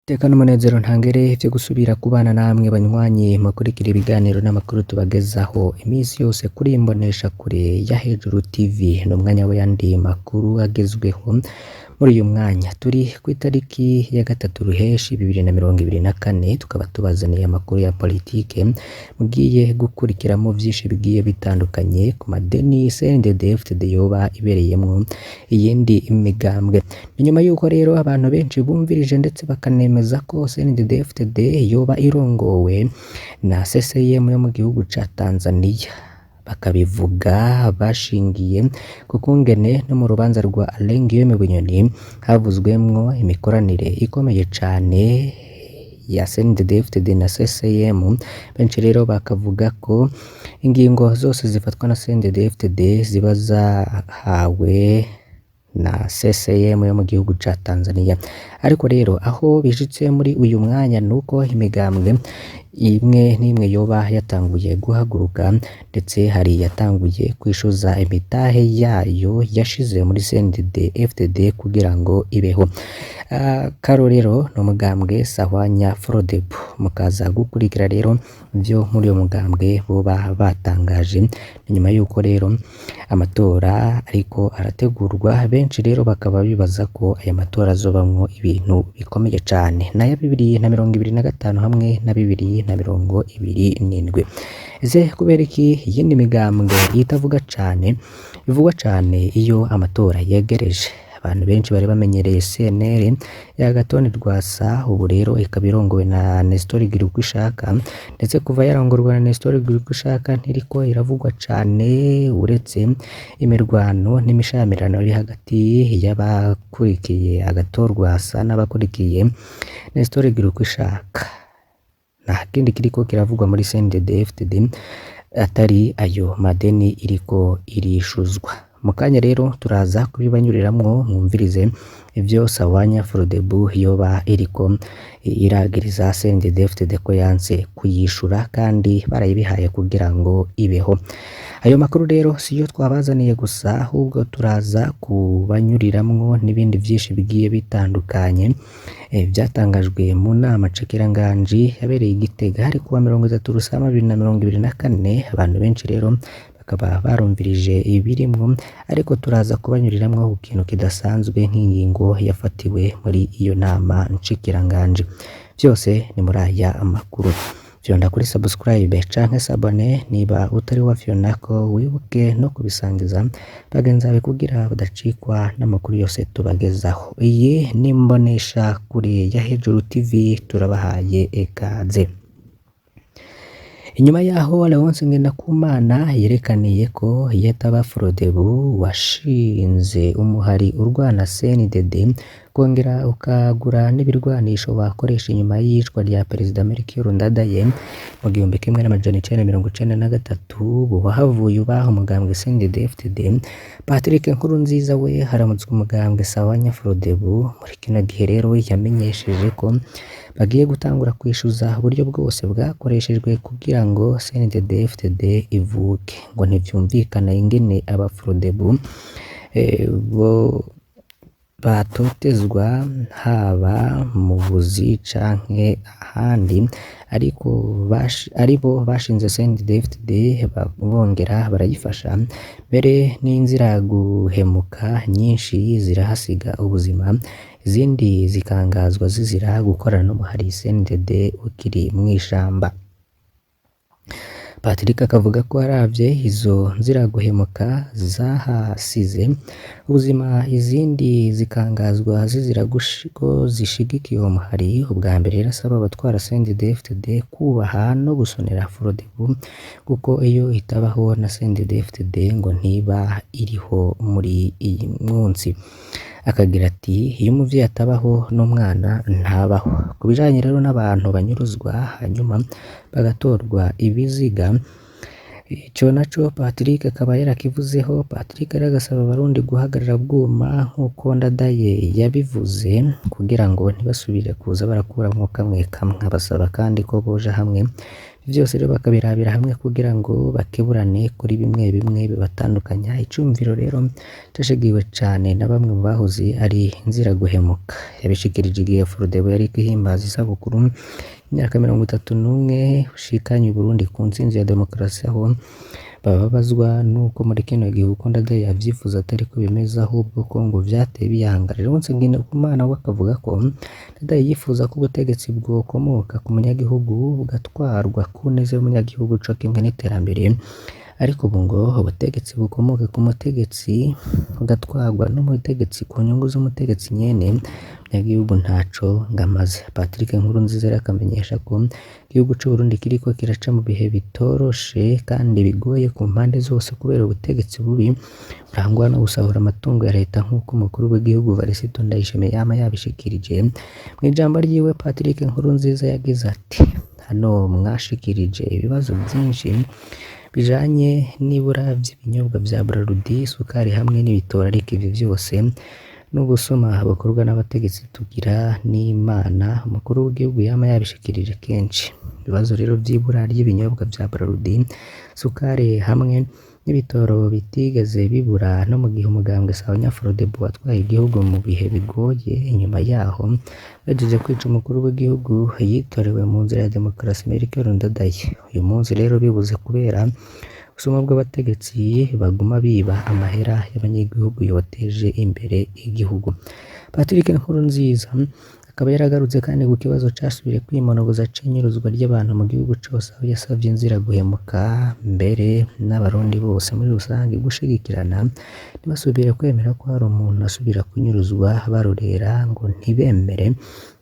Iteka n'umunezero ntangere vyo gusubira kubana namwe banywanyi mukurikira ibiganiro n'amakuru tubagezaho imisi yose kuri Imboneshakure ya Hejuru TV, n'umwanya w'ayandi makuru agezweho. Muri uyu mwanya turi kw'itariki ya 3 Ruheshi 2024, tukaba tubazaniye amakuru ya politike mugiye gukurikiramo vyinshi bigiye bitandukanye ku madeni CNDD-FDD yoba ibereyemwo iyindi imigambwe. Inyuma yuko rero abantu benshi bumvirije ndetse bakanemeza ko CNDD-FDD yoba irongowe na CCM yo mu gihugu ca Tanzania, bakabivuga bashingiye ku kungene no mu rubanza rwa Alain Guillaume Bunyoni havuzwemwo imikoranire ikomeye cane ya CNDD-FDD na CCM. Benshi rero bakavuga ko ingingo zose zifatwa na CNDD-FDD ziba zahawe na CCM yo mu gihugu ca Tanzania. Ariko rero aho bishitse muri uyu mwanya nuko imigambwe imwe n'imwe yoba yatanguye guhaguruka, ndetse hari yatanguye kwishuza imitahe yayo yashize muri CNDD-FDD kugira ngo ibeho. Karorero ni umugambwe Sahwanya Frodebu. Mukaza gukurikira rero ivyo muri uyo mugambwe boba batangaje nyuma yuko rero amatora ariko arategurwa. Benshi rero bakaba bibaza ko aya matora azobamwo ibintu bikomeye cane, naya 2025 hamwe na 2027. Ese kubera iki iyindi migambwe itavuga cane bivugwa cane iyo amatora yegereje? Abantu benshi bari bamenyereye CNL ya Agathon Rwasa, ubu rero ikaba irongowe na Nestor Girukishaka, ndetse kuva yarongorwa na Nestor Girukishaka ntiriko iravugwa cane, uretse imirwano n'imishamirano iri hagati y'abakurikiye Agathon Rwasa n'abakurikiye Nestor Girukishaka. Nta kindi kiriko kiravugwa muri CNDD-FDD atari ayo madeni iriko irishuzwa. Mukanya rero turaza kubibanyuriramwo mwumvirize ivyo Sahwanya Frodebu yoba iriko iragiriza CNDD-FDD ko yanse kuyishura kandi barayibihaye kugira ngo ibeho. Ayo makuru rero siyo twabazaniye gusa, ahubwo turaza kubanyuriramwo n'ibindi vyinshi bigiye bitandukanye vyatangajwe mu nama Nshikiranganji yabereye i Gitega hari kuwa 30 Rusama 2024. Abantu benshi rero bakaba barumvirije ibirimwo, ariko turaza kubanyuriramwo ku kintu kidasanzwe nk'ingingo yafatiwe muri iyo nama Nshikiranganji. Vyose ni muri aya makuru. Vyonda kuri subscribe canke sabone niba utari wafyonako, wibuke no kubisangiza bagenzi bawe kugira badacikwa n'amakuru yose tubagezaho. Iyi ni Imboneshakure ya Hejuru TV, turabahaye ekaze. Inyuma yaho Leonce Ngendakumana yerekaniye ko yitaba Frodebu washinze umuhari urwana CNDD kongera ukagura n'ibirwanisho bakoresha inyuma y'iyicwa rya Perezida Melchior Ndadaye mu 1993, buba havuye ubaho umugambwe CNDD-FDD. Patrick Nkurunziza we haramutswe umugambwe Sahwanya Frodebu. Muri kino gihe rero yamenyesheje ko bagiye gutangura kwishuza uburyo bwose bwakoreshejwe kugira ngo CNDD-FDD ivuke. Ngo ntivyumvikana ingene aba Frodebu bo batotezwa haba mu buzi canke ahandi, ariko aribo bashinze CNDD-FDD bongera barayifasha, mbere n'inzira guhemuka nyinshi zirahasiga ubuzima, izindi zikangazwa zizira gukorana n'umuhari CNDD ukiri mw'ishamba. Patrick akavuga ko aravye izo nzira guhemuka zahasize ubuzima, izindi zikangazwa zizira ko zishigikiye uwo muhari. Ubwa mbere rero asaba abatwara CNDD-FDD kubaha no gusonera Frodebu, kuko iyo itabaho na CNDD-FDD ngo ntiba iriho muri iyi munsi. Akagira ati iyo umuvyeyi atabaho n'umwana ntabaho. Ku bijanye rero n'abantu banyuruzwa hanyuma bagatorwa ibiziga, ico naco Patrick akaba yarakivuzeho. Patrick rero agasaba abarundi guhagarara bwuma nk'uko Ndadaye yabivuze kugira ngo ntibasubire kuza barakuramwo kamwe kamwe. Abasaba kandi ko boja hamwe vyose rero bakabirabira hamwe kugira ngo bakeburane kuri bimwe bimwe bibatandukanya. Icumviro rero cashigiwe cane na bamwe mu bahoze ari inziraguhemuka. Yabishikirije igihe Frodebu yariko ihimbaza isabukuru imyaka 31 ushikanye Burundi ku ntsinzi ya demokarasi, aho bababazwa nuko muri kino gihugu Ndadaye yavyifuza atari ko bimeze, ahubwo ko ngo vyateye biyanga. Rero Nsegikumana we akavuga ko Ndadaye yifuza ko ubutegetsi bwokomoka ku munyagihugu bugatwarwa ku neza y'umunyagihugu co kimwe n'iterambere, ariko ubu ngo ubutegetsi bukomoke ku mutegetsi bugatwarwa n'umutegetsi ku nyungu z'umutegetsi nyene, umunyagihugu ntaco ngamaze. Patrick Nkurunziza akamenyesha ko igihugu c'u Burundi kiriko kiraca mu bihe bitoroshe kandi bigoye ku mpande zose kubera ubutegetsi bubi burangwa no gusahura amatungo ya leta, nk'uko umukuru w'igihugu Varisito Ndayishimiye yama yabishikirije. Mw'ijambo ryiwe Patrick Nkurunziza yagize ati: hano mwashikirije ibibazo vyinshi bijanye n'ibura vy'ibinyobwa vya Braludi, isukari hamwe n'ibitora, ariko ivi vyose n'ubusuma bukorwa n'abategetsi tugira n'Imana. Umukuru w'igihugu yama yabishikirije kenshi. Ibibazo rero vy'ibura ry'ibinyobwa vya Braludi, isukari hamwe n'ibitoro bitigeze bibura no mu gihe umugambwe Sahwanya Frodebu watwaye igihugu mu bihe bigoye. Inyuma yaho bahejeje kwica umukuru w'igihugu yitorewe mu nzira ya demokarasi Melchior Ndadaye. Uyu munsi rero bibuze kubera ubusuma bw'abategetsi baguma biba amahera y'abanyagihugu yoteje imbere igihugu. Patrick Nkurunziza akaba yaragarutse kandi ku kibazo casubire kwimonogoza c'inyuruzwa ry'abantu mu gihugu cose, aho yasavye inziraguhemuka mbere n'abarundi bose muri rusange gushigikirana ntibasubire kwemera ko hari umuntu asubira kunyuruzwa barorera, ngo ntibemere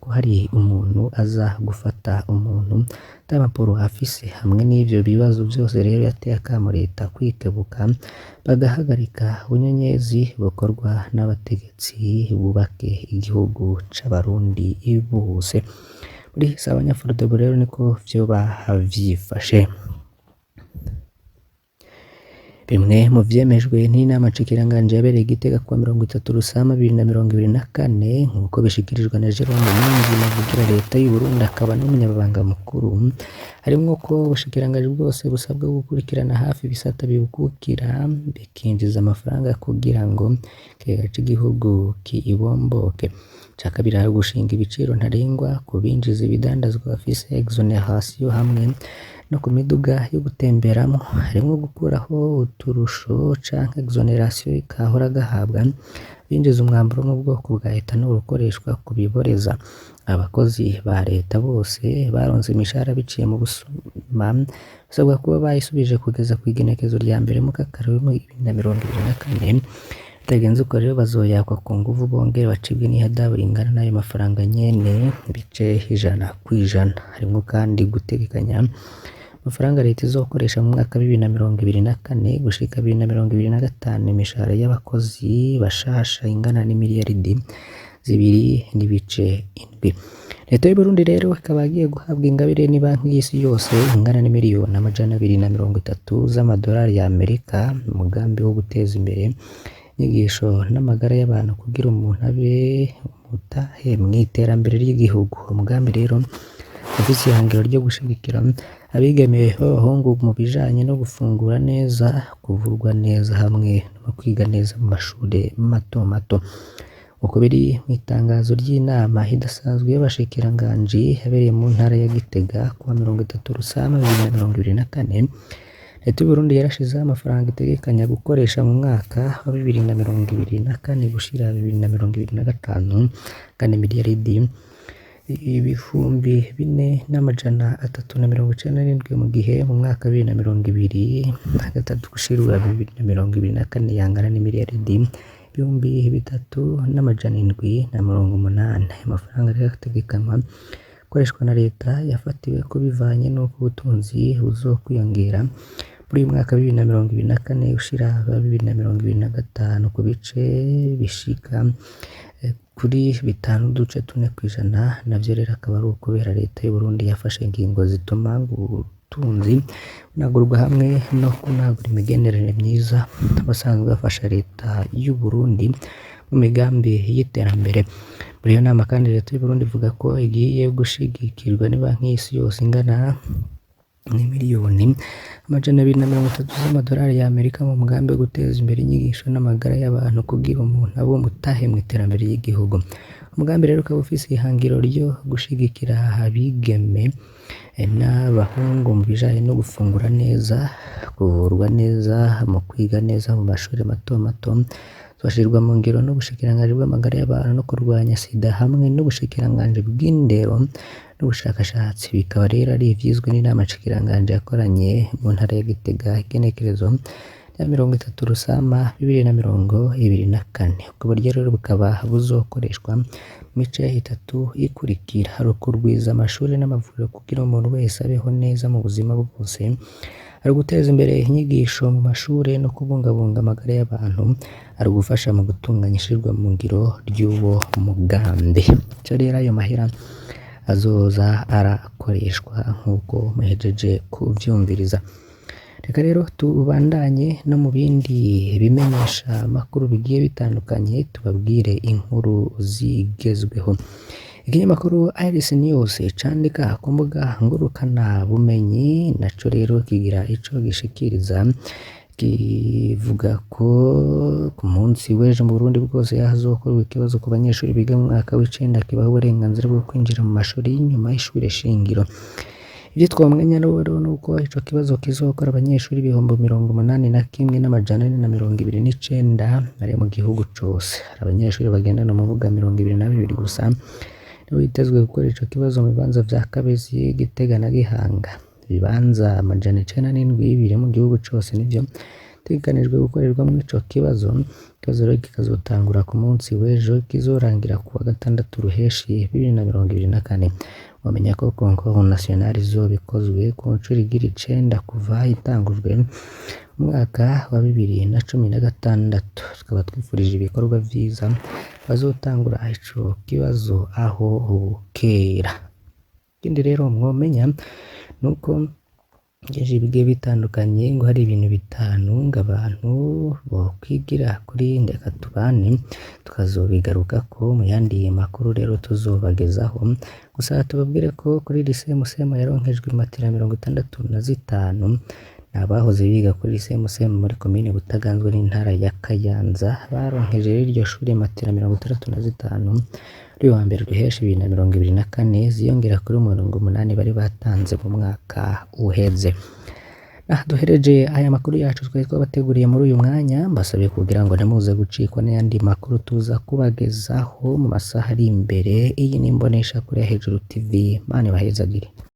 ko hari umuntu aza gufata umuntu ata mapuro afise. Hamwe n'ivyo bibazo vyose rero yateye akamo leta kwikebuka bagahagarika ubunyonyezi bukorwa n'abategetsi, bubake igihugu c'abarundi bose. Muri Sahwanya Frodebu rero niko vyoba vyifashe. Bimwe mu vyemejwe n'inama nshikiranganji yabereye Gitega kuwa 30 Rusama 2024 nk'uko bishikirijwe na Jerome Niyonzima avugira leta y'u Burundi akaba n'umunyamabanga mukuru, harimwo ko ubushikiranganji bwose busabwa gukurikirana hafi ibisata bibukukira bikinjiza amafaranga kugira ngo ikigega c'igihugu kibomboke. Ica kabiri ari gushinga ibiciro ntarengwa ku binjiza ibidandazwa bafise exoneration hamwe no ku miduga yo gutemberamo, harimwo gukuraho uturusho canke exoneration kahora gahabwa binjiza umwambaro mu bwoko bwa etanol ukoreshwa ku biboreza. Abakozi ba leta bose baronse imishahara biciye mu busuma basabwa kuba bayisubije kugeza ku igenekezo rya mbere mu Kakaro 2024. Bitagenze uko rero bazoyakwa ku nguvu bongere bacibwe n'ihadabu ringana n'ayo mafaranga nyene bice 100%. Harimwo kandi gutegekanya amafaranga leta izokoresha mu mwaka 2024 gushika 2025 imishahara y'abakozi bashasha ingana n'imiliyaridi 2.7. Leta y'u Burundi rero ikaba agiye guhabwa ingabire ni banki y'isi yose ingana n'imiliyoni 230 z'amadolari ya Amerika, umugambi wo guteza imbere inyigisho n'amagara y'abantu kugira umuntu abe umutahe mw'iterambere ry'igihugu. Umugambi rero ufise ihangiro ryo gushigikira abigemeye b'abahungu mu bijanye no gufungura neza, kuvurwa neza hamwe no kwiga neza mu mashure mato mato. Uko biri mw'itangazo ry'inama idasanzwe y'abashikiranganji yabereye mu ntara ya Gitega kuwa 30 Rusama 2024, leta y'u Burundi yarashizeho amafaranga itegekanya gukoresha mu mwaka wa 2024 gushira 2025 kandi miliyaridi 4,397 mu gihe mu mwaka 2023 gushira 2024 yangana n'imiliyaridi 3,780. Amafaranga rero ategekanywa gukoreshwa na leta yafatiwe ko bivanye n'uko ubutunzi buzokwiyongera muri uyu mwaka 2024 ushira 2025 ku bice bishika kuri 5.4%. Navyo rero akaba ari ukubera leta y'u Burundi yafashe ingingo zituma ubutunzi bunagurwa hamwe no kunagura imigenderanire myiza abasanzwe bafasha leta y'u Burundi mu migambi y'iterambere. Muri iyo nama kandi leta y'u Burundi ivuga ko igiye gushigikirwa ni banki y'isi yose ingana n'imiliyoni amajana 230 z'amadolari ya Amerika mu mugambi wo guteza imbere inyigisho n'amagara y'abantu kugira umuntu abo mutahe mu iterambere ry'igihugu. Umugambi rero ukaba ufise ihangiro ryo gushigikira abigeme n'abahungu mu bijanye no gufungura neza, kuvurwa neza, mu kwiga neza mu mashuri mato mato, bashirwa mu ngiro n'ubushikiranganji bw'amagara y'abantu no kurwanya sida hamwe n'ubushikiranganji bw'indero n'ubushakashatsi. Bikaba rero ari ivyizwe n'inama nshikiranganji yakoranye mu ntara ya Gitega igenekerezo rya 30 Rusama 2024. Ubwo buryo rero bukaba buzokoreshwa mu mice itatu ikurikira: hari ukurwiza amashuri n'amavuriro kugira umuntu wese abeho neza mu buzima bwose, hari guteza imbere inyigisho mu mashuri no kubungabunga amagara y'abantu, hari gufasha mu gutunganya ishirwa mu ngiro ry'uwo mugambi. Ico rero ayo mahera azoza arakoreshwa nk'uko muhejeje kuvyumviriza. Reka rero tubandanye no mu bindi bimenyesha makuru bigiye bitandukanye, tubabwire inkuru zigezweho. Ikinyamakuru Iris News candika ku mbuga ngurukana bumenyi naco rero kigira ico gishikiriza, kivuga ko ku munsi w'ejo mu Burundi bwose hazokorwa ikibazo ku banyeshuri biga mu mwaka w'icenda kibaha uburenganzira bwo kwinjira mu mashuri y'inyuma y'ishure shingiro. Ivyo twamenya rero nuko ico kibazo kizokora abanyeshuri 81,429 bari mu gihugu cose. Hari abanyeshuri bagendana ubumuga 22 gusa nibo bitezwe gukora ico kibazo mu bibanza vya Kabezi, Gitega na Gihanga. Ibibanza 907 biri mu gihugu cose nivyo bitegekanijwe gukorerwamwo ico kibazo. Ikibazo rero kikazotangura ku munsi w'ejo kizorangira kuwa gatandatu Ruheshi 2024. Wamenya ko Concours National izoba ikozwe ku ncuro igira 9 kuva itangujwe mu mwaka wa 2016. Tukaba twifurije ibikorwa vyiza bazotangura ico kibazo aho bukera. Ikindi rero mwomenya nuko byinshi bigiye bitandukanye, ngo hari ibintu bitanu ngo abantu bokwigira kuri Ndeka Tubane, tukazobigarukako mu yandi makuru rero tuzobagezaho. Gusa tubabwire ko kuri lycée Musema yaronkejwe matera 65 n'abahoze biga kuri lycée Musema muri komine Butaganzwe n'intara ya Kayanza baronkeje iryo shuri matera 65 kuri wa mbere Ruheshi 2024, ziyongera kuri 80 bari batanze mu mwaka uheze. Duhereje aya makuru yacu twari twabateguriye muri uyu mwanya, mbasabiye kugira ngo ntimuze gucikwa n'ayandi makuru tuza kubagezaho mu masaha ari imbere. Iyi ni Imbonesha kure ya Hejuru TV. Mane bahezagire.